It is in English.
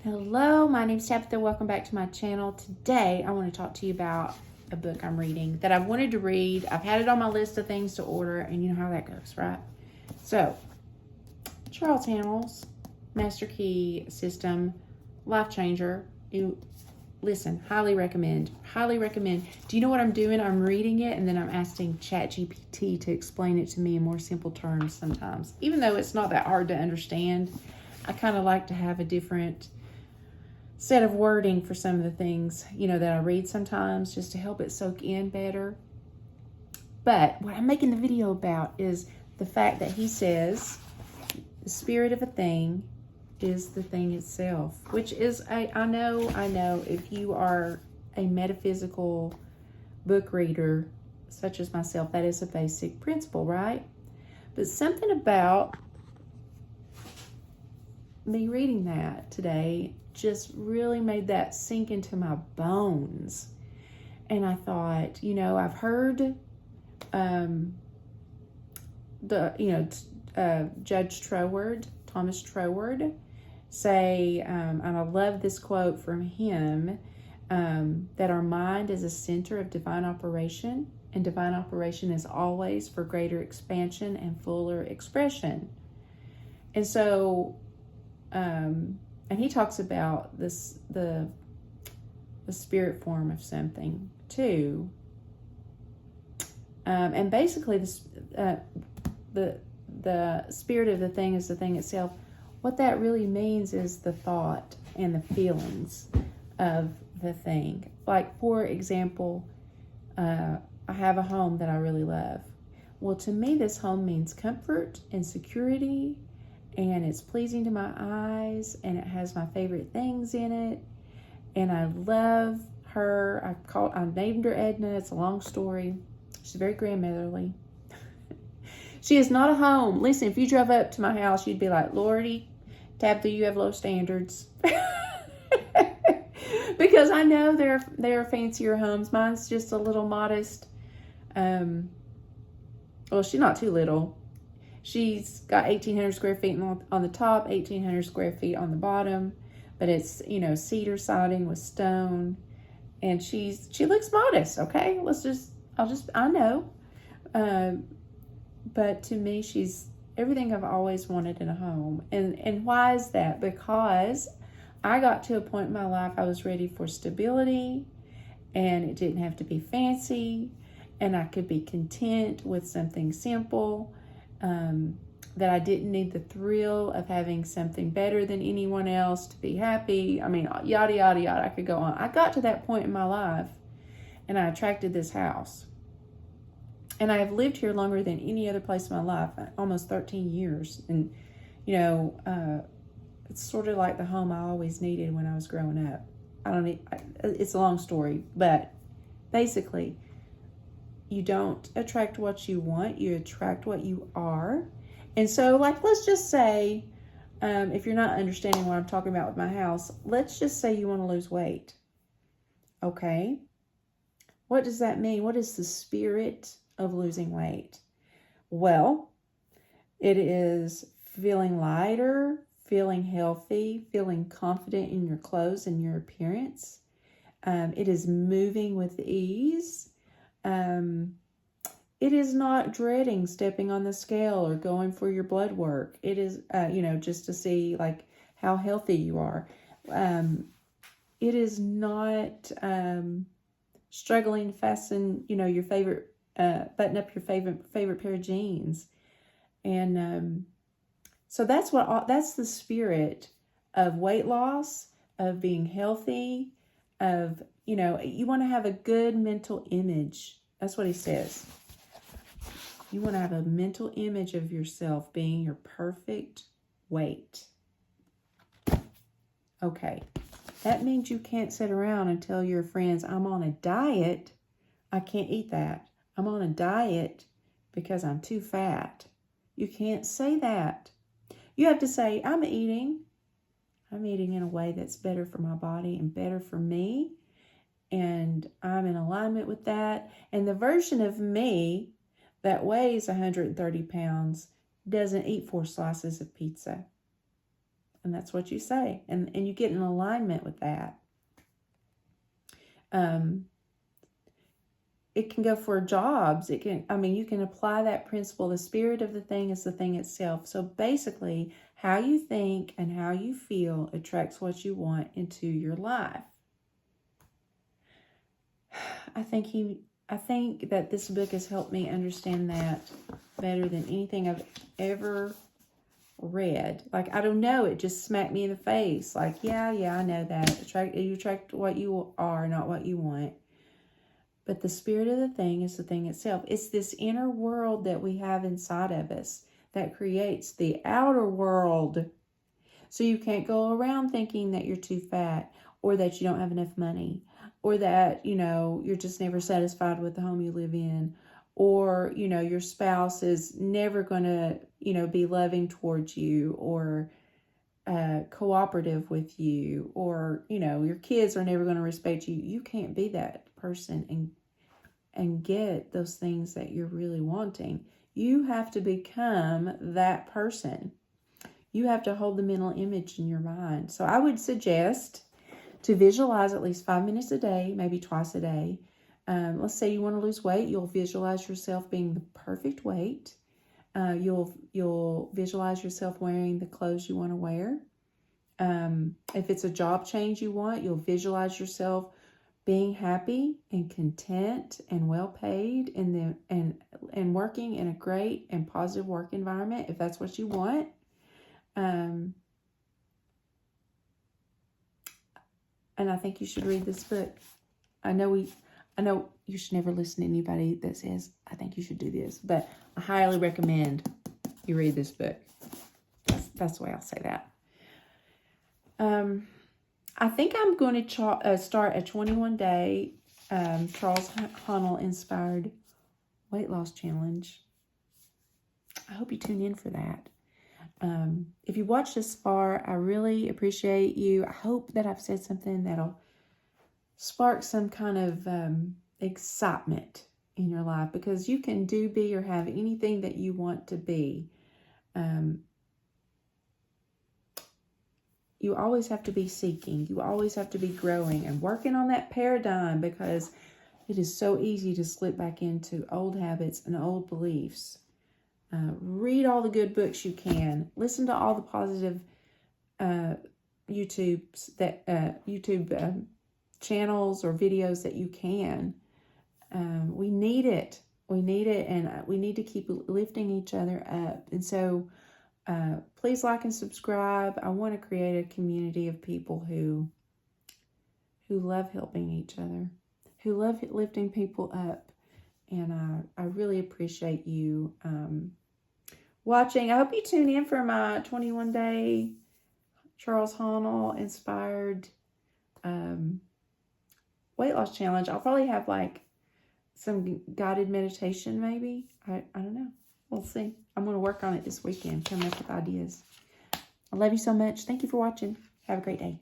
Hello, my name's Tabitha. Welcome back to my channel. Today, I want to talk to you about a book I'm reading that I've wanted to read. I've had it on my list of things to order, and you know how that goes, right? So, Charles Haanel's Master Key System, Life Changer. Listen, highly recommend. Highly recommend. Do you know what I'm doing? I'm reading it, and then I'm asking ChatGPT to explain it to me in more simple terms sometimes. Even though it's not that hard to understand, I kind of like to have a different set of wording for some of the things, that I read sometimes, just to help it soak in better. But what I'm making the video about is the fact that he says the spirit of a thing is the thing itself, which is, I know if you are a metaphysical book reader, such as myself, that is a basic principle, right? But something about me reading that today just really made that sink into my bones. And I thought, I've heard Judge Troward, Thomas Troward, say, and I love this quote from him, that our mind is a center of divine operation, and divine operation is always for greater expansion and fuller expression. And so, and he talks about this, the spirit form of something too. And basically the spirit of the thing is the thing itself. What that really means is the thought and the feelings of the thing. Like, for example, I have a home that I really love. Well, to me, this home means comfort and security, and it's pleasing to my eyes, and it has my favorite things in it, and I love her. I named her Edna. It's a long story. She's very grandmotherly. She is not a home. Listen, if you drove up to my house, you'd be like, Lordy, Tabitha, you have low standards. Because I know there are fancier homes. Mine's just a little modest. Well, she's not too little. She's got 1,800 square feet on the top, 1,800 square feet on the bottom, but it's, cedar siding with stone, and she looks modest. Okay, I know, but to me, she's everything I've always wanted in a home. And why is that? Because I got to a point in my life I was ready for stability, and it didn't have to be fancy, and I could be content with something simple. That I didn't need the thrill of having something better than anyone else to be happy. I mean, yada, yada, yada. I could go on. I got to that point in my life, and I attracted this house. And I have lived here longer than any other place in my life, almost 13 years. And, it's sort of like the home I always needed when I was growing up. It's a long story, but basically, you don't attract what you want, you attract what you are. And so, let's just say, if you're not understanding what I'm talking about with my house, let's just say you want to lose weight. Okay? What does that mean? What is the spirit of losing weight? Well, it is feeling lighter, feeling healthy, feeling confident in your clothes and your appearance. It is moving with ease. It is not dreading stepping on the scale or going for your blood work. It is, just to see how healthy you are. It is not struggling to fasten, your favorite, button up your favorite pair of jeans. And so that's the spirit of weight loss, of being healthy, of, you want to have a good mental image. That's what he says. You want to have a mental image of yourself being your perfect weight. Okay. That means you can't sit around and tell your friends, I'm on a diet. I can't eat that. I'm on a diet because I'm too fat. You can't say that. You have to say, I'm eating in a way that's better for my body and better for me. And I'm in alignment with that. And the version of me that weighs 130 pounds doesn't eat 4 slices of pizza. And that's what you say. And you get in alignment with that. It can go for jobs. It can, you can apply that principle. The spirit of the thing is the thing itself. So basically, how you think and how you feel attracts what you want into your life. I think that this book has helped me understand that better than anything I've ever read. Like, I don't know, it just smacked me in the face. Like, yeah, I know that. You attract what you are, not what you want. But the spirit of the thing is the thing itself. It's this inner world that we have inside of us that creates the outer world. So you can't go around thinking that you're too fat, or that you don't have enough money, or that, you're just never satisfied with the home you live in, or, your spouse is never going to, be loving towards you, or cooperative with you, or, your kids are never going to respect you. You can't be that person and get those things that you're really wanting. You have to become that person. You have to hold the mental image in your mind. So I would suggest to visualize at least 5 minutes a day, maybe twice a day. Let's say you want to lose weight. You'll visualize yourself being the perfect weight. You'll visualize yourself wearing the clothes you want to wear. If it's a job change you want, you'll visualize yourself being happy and content and well paid and working in a great and positive work environment, if that's what you want. And I think you should read this book. I know you should never listen to anybody that says, I think you should do this, but I highly recommend you read this book. That's the way I'll say that. I think I'm going to start a 21-day Charles Haanel inspired weight loss challenge. I hope you tune in for that. If you watched this far, I really appreciate you. I hope that I've said something that'll spark some kind of excitement in your life, because you can do, be, or have anything that you want to be. You always have to be seeking. You always have to be growing and working on that paradigm, because it is so easy to slip back into old habits and old beliefs. Read all the good books you can. Listen to all the positive YouTube channels or videos that you can. We need it. We need it, and we need to keep lifting each other up. And so please like and subscribe. I want to create a community of people who love helping each other, who love lifting people up. And I really appreciate you watching. I hope you tune in for my 21-day Charles Haanel inspired weight loss challenge. I'll probably have like some guided meditation maybe. I don't know. We'll see. I'm going to work on it this weekend, come up with ideas. I love you so much. Thank you for watching. Have a great day.